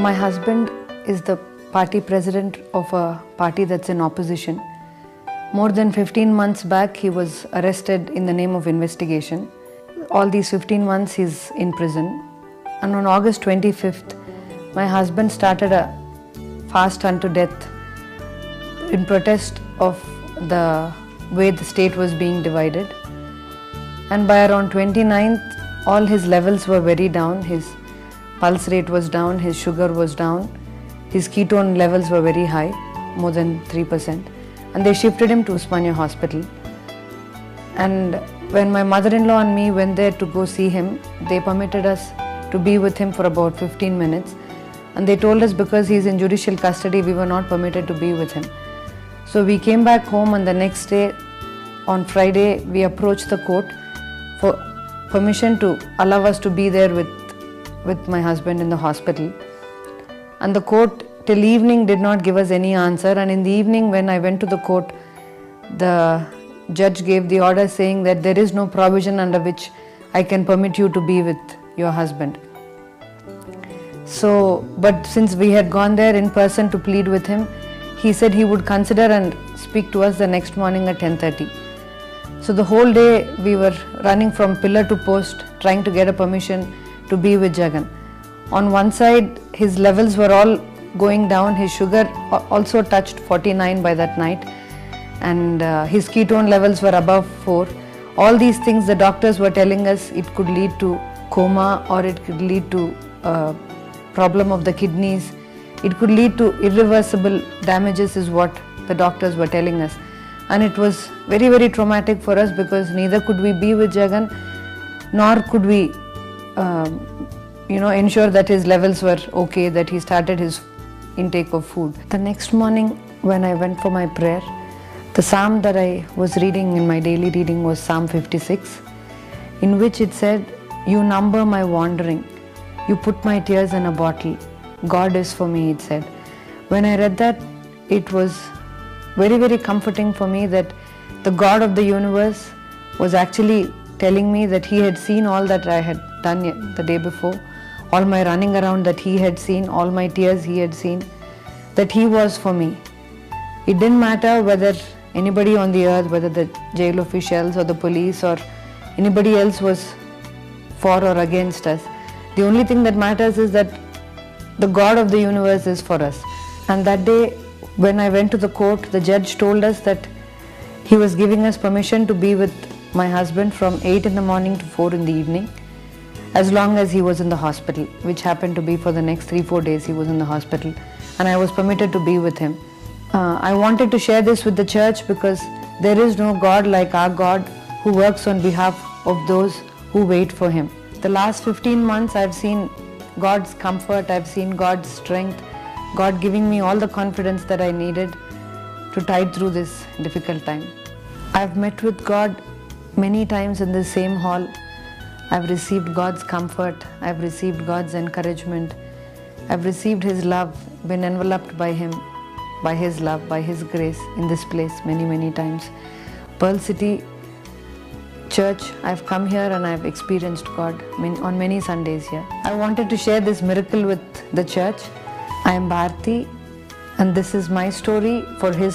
My husband is the party president of a party that's in opposition. More than 15 months back, he was arrested in the name of investigation. All these 15 months he's in prison. And on August 25th, my husband started a fast unto death in protest of the way the state was being divided. And by around 29th, all his levels were very down. His pulse rate was down, his sugar was down, his ketone levels were very high, more than 3%. And they shifted him to Usmania Hospital. And when my mother-in-law and me went there to go see him, they permitted us to be with him for about 15 minutes. And they told us because he's in judicial custody, we were not permitted to be with him. So we came back home, and the next day, on Friday, we approached the court for permission to allow us to be there with my husband in the hospital. And the court till evening did not give us any answer, and in the evening when I went to the court, the judge gave the order saying that there is no provision under which I can permit you to be with your husband. So, but since we had gone there in person to plead with him, he said he would consider and speak to us the next morning at 10:30. So the whole day we were running from pillar to post trying to get a permission to be with Jagan. On one side, his levels were all going down. His sugar also touched 49 by that night, and his ketone levels were above 4. All these things the doctors were telling us it could lead to coma, or it could lead to problem of the kidneys. It could lead to irreversible damages is what the doctors were telling us. And it was very, very traumatic for us because neither could we be with Jagan, nor could we ensure that his levels were okay, that he started his intake of food. The next morning when I went for my prayer, the psalm that I was reading in my daily reading was Psalm 56, in which it said, "You number my wandering, you put my tears in a bottle. God is for me," it said. When I read that, it was very, very comforting for me that the God of the universe was actually telling me that He had seen all that I had done the day before, all my running around that He had seen, all my tears He had seen, that He was for me. It didn't matter whether anybody on the earth, whether the jail officials or the police or anybody else was for or against us. The only thing that matters is that the God of the universe is for us. And that day, when I went to the court, the judge told us that he was giving us permission to be with my husband from 8 in the morning to 4 in the evening, as long as he was in the hospital, which happened to be for the next 3-4 days he was in the hospital, and I was permitted to be with him. I wanted to share this with the church because there is no God like our God who works on behalf of those who wait for Him. The last 15 months I've seen God's comfort, I've seen God's strength, God giving me all the confidence that I needed to tide through this difficult time. I've met with God many times in the same hall. I've received God's comfort, I've received God's encouragement, I've received His love, been enveloped by Him, by His love, by His grace in this place many, many times. Pearl City Church, I've come here and I've experienced God on many Sundays here. I wanted to share this miracle with the church. I am Bharti, and this is my story for His